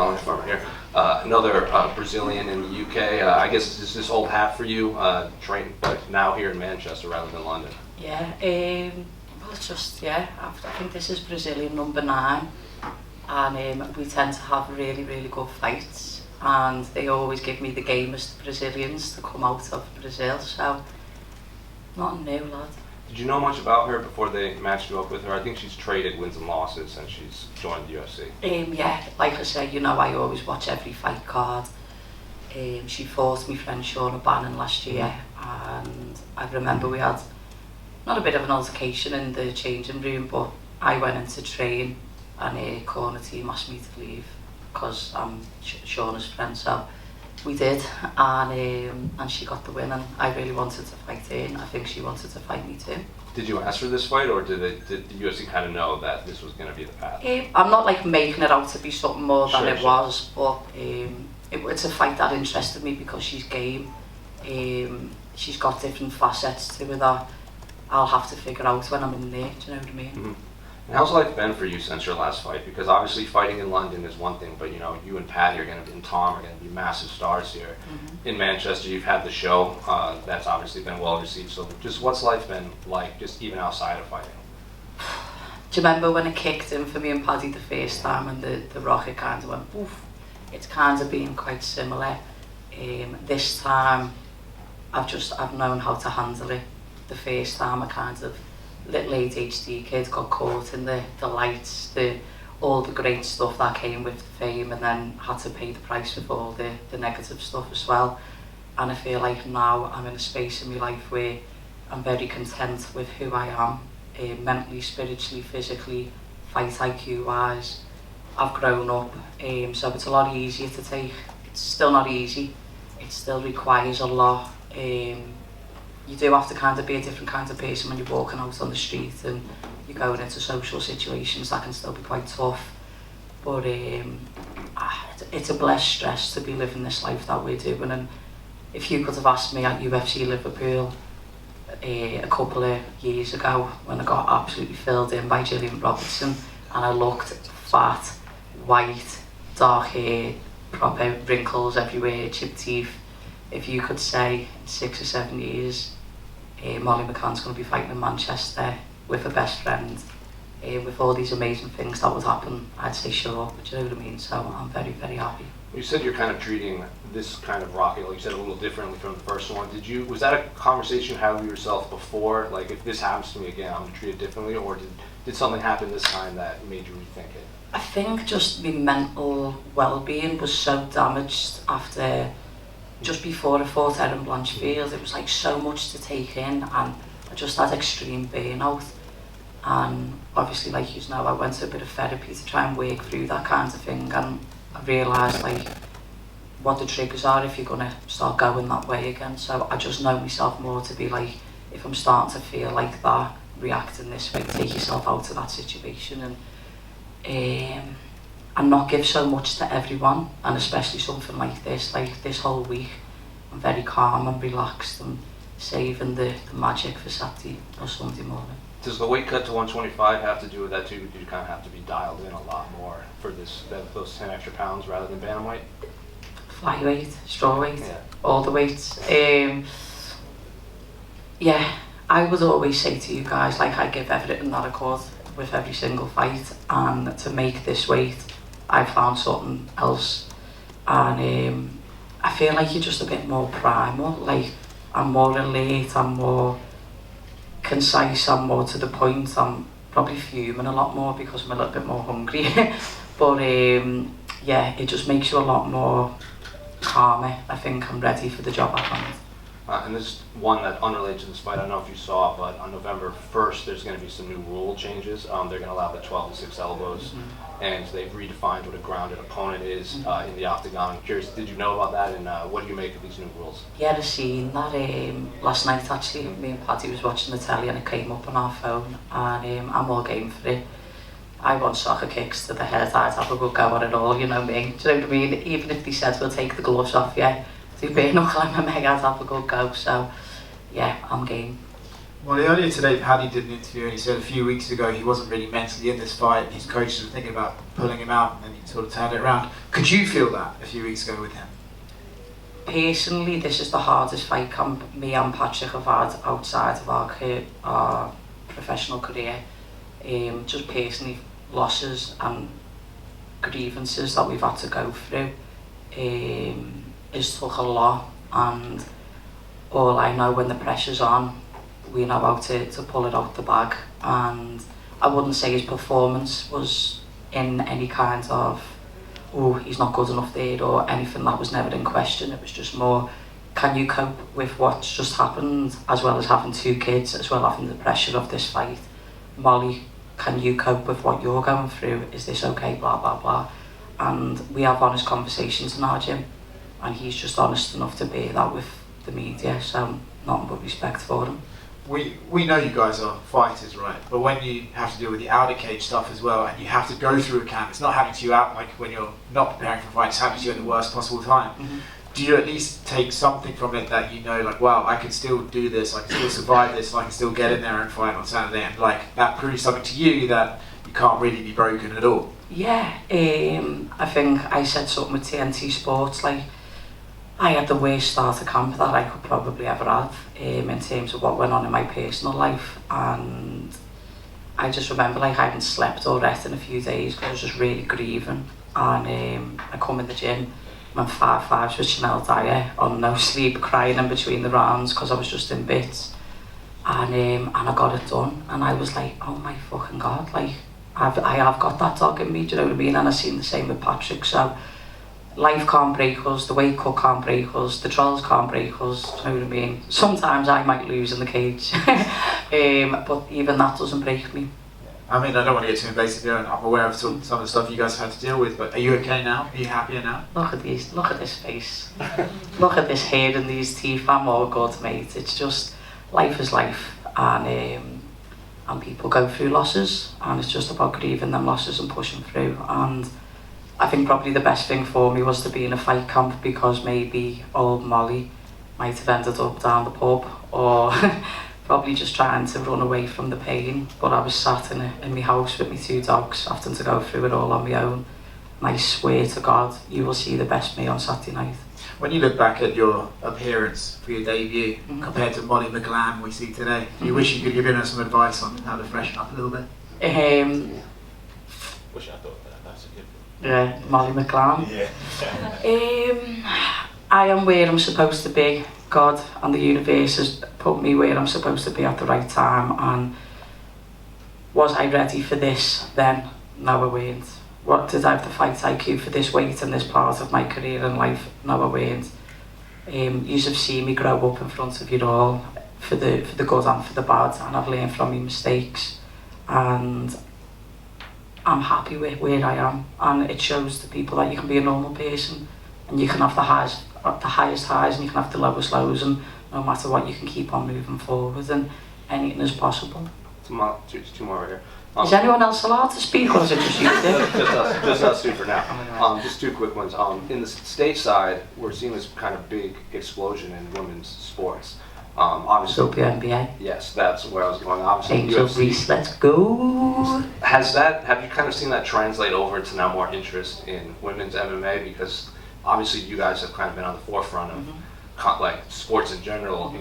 From here. Another Brazilian in the UK. I guess is this old hat for you, trained but now here in Manchester rather than London? Yeah, well it's just, I think this is Brazilian number 9 and we tend to have really, really good fights and they always give me the gamest Brazilians to come out of Brazil, so nothing new, lad. Did you know much about her before they matched you up with her? I think she's traded wins and losses since she's joined the UFC. Yeah, like I say, I always watch every fight card. She fought my friend Sean O'Bannon last year and I remember we had not a bit of an altercation in the changing room, but I went in to train and a corner team asked me to leave because I'm Sean's friend, so we did, and she got the win and I really wanted to fight her and I think she wanted to fight me too. Did you ask for this fight or did the UFC kind of know that this was going to be the path? I'm not like making it out to be something more than it Sure. was, but it's a fight that interested me because she's game. She's got different facets to her that I'll have to figure out when I'm in there, do you know what I mean? Mm-hmm. And how's life been for you since your last fight? Because obviously fighting in London is one thing, but you and Patty are going to be, and Tom are going to be massive stars here. Mm-hmm. In Manchester, you've had the show. That's obviously been well received. So just what's life been like, just even outside of fighting? Do you remember when it kicked in for me and Paddy the first time and the rocket kind of went poof? It's kind of been quite similar. This time, I've known how to handle it. The first time I kind of, little ADHD kid, got caught in the lights, all the great stuff that came with the fame, and then had to pay the price with all the negative stuff as well. And I feel like now I'm in a space in my life where I'm very content with who I am, mentally, spiritually, physically, fight IQ wise. I've grown up, so it's a lot easier to take. It's still not easy, it still requires a lot. You do have to kind of be a different kind of person when you're walking out on the street and you're going into social situations that can still be quite tough. But it's a blessed stress to be living this life that we're doing. And if you could have asked me at UFC Liverpool a couple of years ago when I got absolutely filled in by Gillian Robertson and I looked fat, white, dark hair, proper wrinkles everywhere, chipped teeth, if you could say in 6 or 7 years Molly McCann's going to be fighting in Manchester with her best friend, with all these amazing things that would happen, I'd say sure, do you know what I mean? So I'm very, very happy. You said you're kind of treating this kind of rocket, like you said, a little differently from the first one. Was that a conversation you had with yourself before? Like, if this happens to me again, I'm going to treat it differently, or did something happen this time that made you rethink it? I think just my mental well-being was so damaged after, just before I fought Erin Blanchfield. It was like so much to take in and I just had extreme burnout. And obviously, like you know, I went to a bit of therapy to try and work through that kind of thing, and I realised like what the triggers are if you're going to start going that way again. So I just know myself more to be like, if I'm starting to feel like that, reacting this way, take yourself out of that situation and not give so much to everyone, and especially something like this whole week. I'm very calm and relaxed and saving the magic for Saturday or Sunday morning. Does the weight cut to 125 have to do with that too? Do you kind of have to be dialed in a lot more for those 10 extra pounds rather than bantamweight? Flyweight, strawweight, yeah. All the weights. Yeah, I would always say to you guys, like, I give everything that I could with every single fight, and to make this weight I found something else, and I feel like you're just a bit more primal. Like, I'm more alert, I'm more concise, I'm more to the point, I'm probably fuming a lot more because I'm a little bit more hungry. But yeah, it just makes you a lot more calmer. I think I'm ready for the job at hand. And there's one that unrelated to this fight, I don't know if you saw, but on November 1st there's going to be some new rule changes. They're going to allow the 12 to 6 elbows, and they've redefined what a grounded opponent is in the octagon. I'm curious, did you know about that, and what do you make of these new rules? Yeah, I seen that last night actually. Me and Paddy was watching the telly and it came up on our phone, and I'm all game for it. I want soccer kicks to the head, I'd have a good go at it all, you know me. Do you know what I mean? Even if they said we'll take the gloves off, yeah, do bare knuckle in my meg, I'd have a good go. So yeah, I'm game. Well, earlier today, Paddy did an interview and he said a few weeks ago he wasn't really mentally in this fight and his coaches were thinking about pulling him out, and then he sort of turned it around. Could you feel that a few weeks ago with him? Personally, this is the hardest fight camp me and Patrick have had outside of our professional career. Just personally, losses and grievances that we've had to go through. It's took a lot, and all I know, when the pressure's on, we know how to pull it out the bag. And I wouldn't say his performance was in any kind of, oh, he's not good enough there, or anything. That was never in question. It was just more, can you cope with what's just happened, as well as having 2 kids, as well as having the pressure of this fight? Molly, can you cope with what you're going through? Is this okay? Blah, blah, blah. And we have honest conversations in our gym, and he's just honest enough to bear that with the media, so nothing but respect for him. We know you guys are fighters, right? But when you have to deal with the outer cage stuff as well, and you have to go through a camp, it's not happening to you out like when you're not preparing for a fight, it's happening to you at the worst possible time. Mm-hmm. Do you at least take something from it that you know, like, wow, I can still do this, I can still survive this, and I can still get in there and fight on Saturday, and like that proves something to you that you can't really be broken at all? Yeah, I think I said something with TNT Sports, like, I had the worst start of camp that I could probably ever have, in terms of what went on in my personal life. And I just remember, like, I hadn't slept or rested in a few days because I was just really grieving. And I come in the gym, I'm 5'5" with Chanel Dyer, on no sleep, crying in between the rounds because I was just in bits. And I got it done, and I was like, oh my fucking God, like, I have got that dog in me, do you know what I mean? And I've seen the same with Patrick. So life can't break us, the weight cut can't break us, the trolls can't break us, do you know what I mean? Sometimes I might lose in the cage, but even that doesn't break me. I mean, I don't want to get too invasive here, and I'm aware of some of the stuff you guys have had to deal with, but are you okay now? Are you happier now? Look at this face. Look at this hair and these teeth. I'm all good, mate. It's just, life is life, and people go through losses, and it's just about grieving them losses and pushing through. And I think probably the best thing for me was to be in a fight camp, because maybe old Molly might have ended up down the pub, or probably just trying to run away from the pain. But I was sat in my house with my 2 dogs, having to go through it all on my own. And I swear to God, you will see the best me on Saturday night. When you look back at your appearance for your debut, compared to Molly McCann we see today, do you wish you could give her some advice on how to freshen up a little bit? Wish I thought that. That's a good one. Yeah, Molly McCann. Yeah. I am where I'm supposed to be. God and the universe has put me where I'm supposed to be at the right time. And was I ready for this then? No, I weren't. What did I have the fight IQ for this weight and this part of my career and life? No, I weren't. You have seen me grow up in front of you all, for the good and for the bad, and I've learned from my mistakes, and I'm happy with where I am. And it shows to people that you can be a normal person, and you can have the highest highs, and you can have the lowest lows, and no matter what, you can keep on moving forward, and anything is possible. Two more right here. Is anyone else allowed to speak, or is it just you? just us 2 for now. Just 2 quick ones. In the stateside, we're seeing this kind of big explosion in women's sports. Obviously, WNBA. Yes, that's where I was going. Obviously, Angel UFC. Reese, let's go. Have you kind of seen that translate over into now more interest in women's MMA? Because obviously, you guys have kind of been on the forefront of like sports in general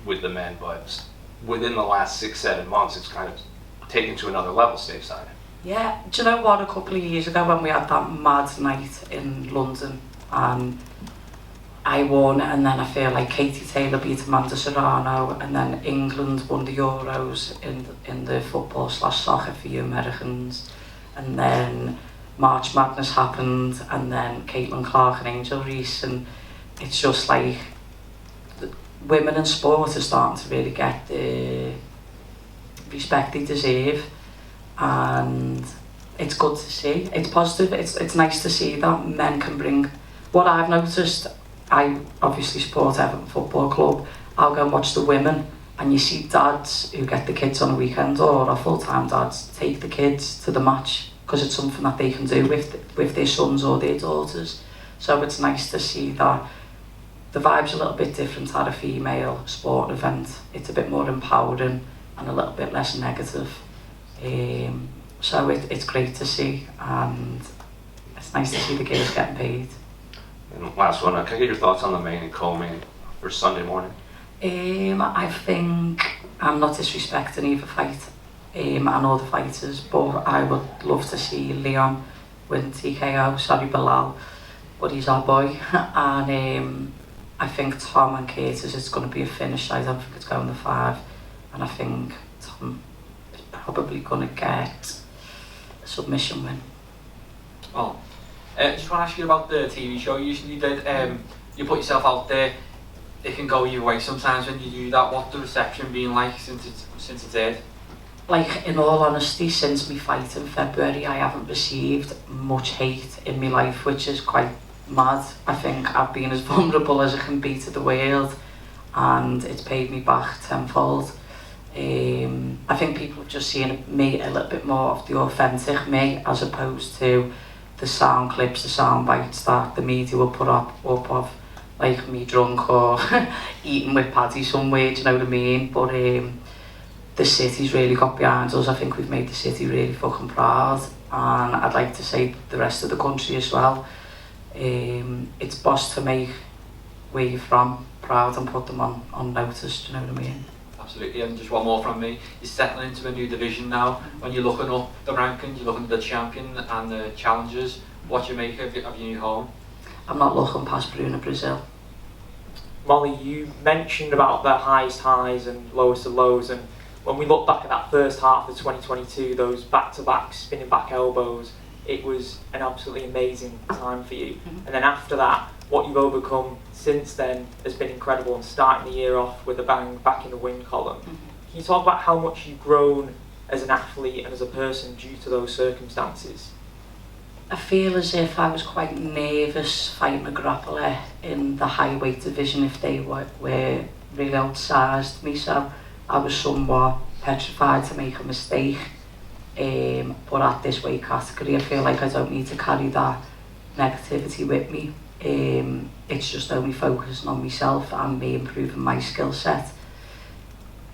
with the men, but within the last 6-7 months, it's kind of taken to another level stateside. Yeah, do you know what, a couple of years ago when we had that mad night in London, I won, and then I feel like Katie Taylor beat Amanda Serrano, and then England won the Euros in the football/soccer for you Americans, and then March Madness happened, and then Caitlin Clark and Angel Reese, and it's just like women in sport are starting to really get the respect they deserve, and it's good to see. It's positive. It's nice to see that men can bring. What I've noticed, I obviously support Everton Football Club. I'll go and watch the women, and you see dads who get the kids on a weekend, or are full-time dads, take the kids to the match because it's something that they can do with their sons or their daughters. So it's nice to see that the vibe's a little bit different at a female sport event. It's a bit more empowering. and a little bit less negative. So it's great to see, and it's nice to see the girls getting paid. And last one, can I get your thoughts on the main and co-main for Sunday morning? I think I'm not disrespecting either fight. I know the fighters, but I would love to see Leon win TKO. Sorry, Bilal, but he's our boy. And I think Tom and Curtis, it's going to be a finish. I don't think it's going to 5. And I think Tom is probably going to get a submission win. Well, just want to ask you about the TV show you usually did. You put yourself out there. It can go your way sometimes when you do that. What's the reception been like since it's aired? Like, in all honesty, since my fight in February, I haven't received much hate in my life, which is quite mad. I think I've been as vulnerable as I can be to the world, and it's paid me back tenfold. I think people have just seen me a little bit more of the authentic me, as opposed to the sound clips, the sound bites that the media will put up of, like me drunk or eating with Paddy somewhere, do you know what I mean? But the city's really got behind us. I think we've made the city really fucking proud, and I'd like to say the rest of the country as well. It's boss to make where you're from proud and put them on notice, do you know what I mean? Absolutely, and just one more from me. You're settling into a new division now. When you're looking up the rankings, you're looking at the champion and the challengers. What do you make of your new home? I'm not looking past Bruno Brazil. Molly, you mentioned about the highest highs and lowest of lows, and when we look back at that first half of 2022, those back-to-back spinning back elbows, it was an absolutely amazing time for you. And then after that, what you've overcome since then has been incredible, and starting the year off with a bang back in the win column. Can you talk about how much you've grown as an athlete and as a person due to those circumstances? I feel as if I was quite nervous fighting a grappler in the high weight division if they were really outsized me, so I was somewhat petrified to make a mistake. But at this weight category, I feel like I don't need to carry that negativity with me. It's just only focusing on myself and me improving my skill set.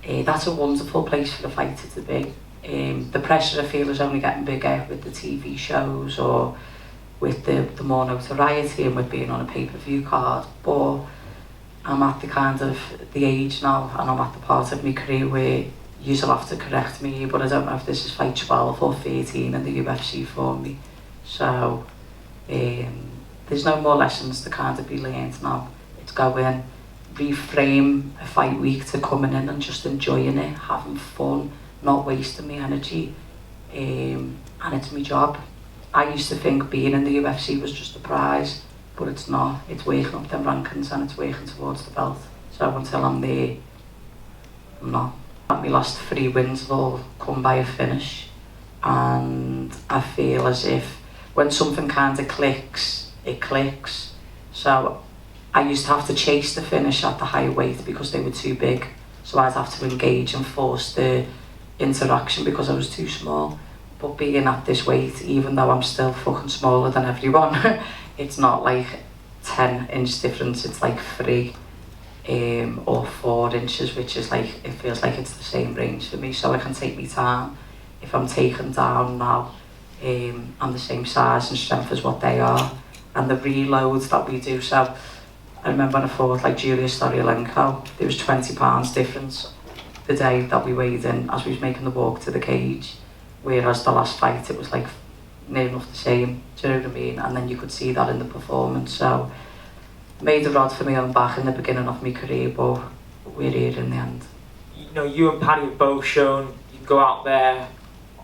That's a wonderful place for a fighter to be. The pressure I feel is only getting bigger with the TV shows or with the more notoriety and with being on a pay-per-view card, but I'm at the age now, and I'm at the part of my career where you'll have to correct me, but I don't know if this is fight 12 or 13 in the UFC for me. So there's no more lessons to kind of be learned now. It's go in, reframe a fight week to coming in and just enjoying it, having fun, not wasting my energy, and it's my job. I used to think being in the UFC was just a prize, but it's not. It's working up them rankings and it's working towards the belt. So until I'm there, I'm not. My last 3 wins have all come by a finish, and I feel as if when something kind of clicks, it clicks. So I used to have to chase the finish at the higher weight because they were too big, so I'd have to engage and force the interaction because I was too small. But being at this weight, even though I'm still fucking smaller than everyone, it's not like 10-inch difference, it's like 3 or 4 inches, which is like, it feels like it's the same range for me, so I can take my time. If I'm taken down now, I'm the same size and strength as what they are, and the reloads that we do. So I remember when I fought like Julius Storyalenko, there was 20 pounds difference the day that we weighed in as we was making the walk to the cage, whereas the last fight it was like near enough the same, do you know what I mean? And then you could see that in the performance. So made a rod for my own back in the beginning of my career, but we're here in the end. You know, you and Paddy have both shown you can go out there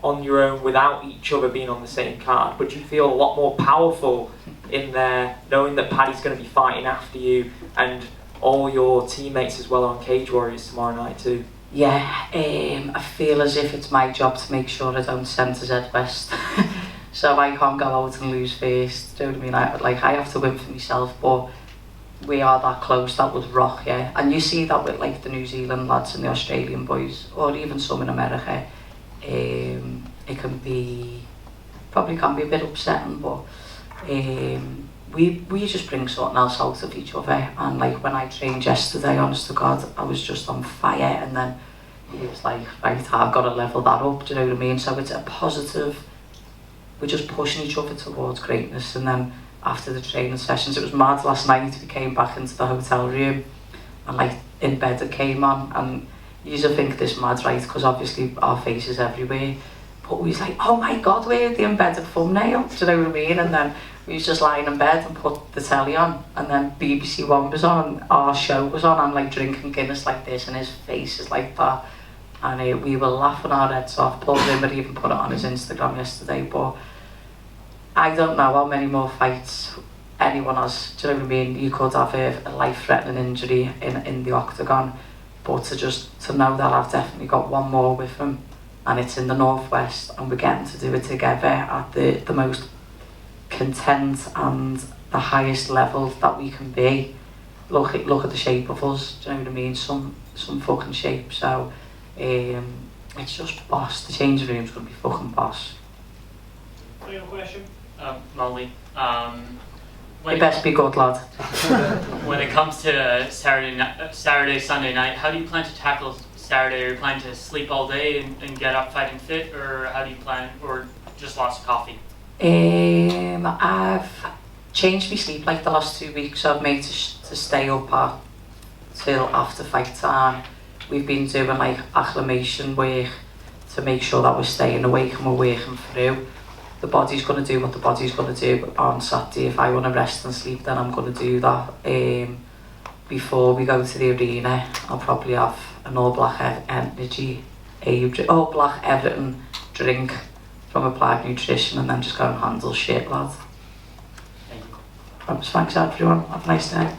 on your own without each other being on the same card, but you feel a lot more powerful in there knowing that Paddy's going to be fighting after you, and all your teammates as well on Cage Warriors tomorrow night too. Yeah, I feel as if it's my job to make sure I don't send to Z West. So I can't go out and lose first, do you know what I mean? I have to win for myself, but we are that close. That was rock, yeah. And you see that with like the New Zealand lads and the Australian boys, or even some in America. It can be, probably can be a bit upsetting, but we just bring something else out of each other. And like when I trained yesterday, honest to God, I was just on fire. And then he was like, right, I've got to level that up, do you know what I mean? So it's a positive, we're just pushing each other towards greatness. And then after the training sessions, it was mad last night, we came back into the hotel room and like in bed it came on, and you used to think this mad's right, because obviously our faces everywhere, but we was like, oh my god, we're the embedded thumbnail, do you know what I mean? And then we was just lying in bed and put the telly on, and then BBC One was on, and our show was on. I'm like drinking Guinness like this, and his face is like that, and we were laughing our heads off. Paul Rimmer even put it on his Instagram yesterday. But I don't know how many more fights anyone has, do you know what I mean? You could have a life-threatening injury in the octagon, but to know that I've definitely got one more with him, and it's in the Northwest, and we're getting to do it together at the most content and the highest level that we can be. Look at the shape of us, do you know what I mean? Some fucking shape. So it's just boss. The changing room's gonna be fucking boss. Final question. Molly, You best be good, lad. when it comes to Saturday, Sunday night, how do you plan to tackle Saturday? Are you planning to sleep all day and get up fighting fit, or how do you plan, or just lots of coffee? I've changed my sleep like the last 2 weeks, so I've made to stay up till after fight time. We've been doing like acclimation work to make sure that we're staying awake and we're working through. The body's going to do what the body's going to do on Saturday. If I want to rest and sleep, then I'm going to do that. Before we go to the arena, I'll probably have an all black everything drink from Applied Nutrition, and then just go and handle shit, lad. Thank you. Thanks everyone, have a nice day.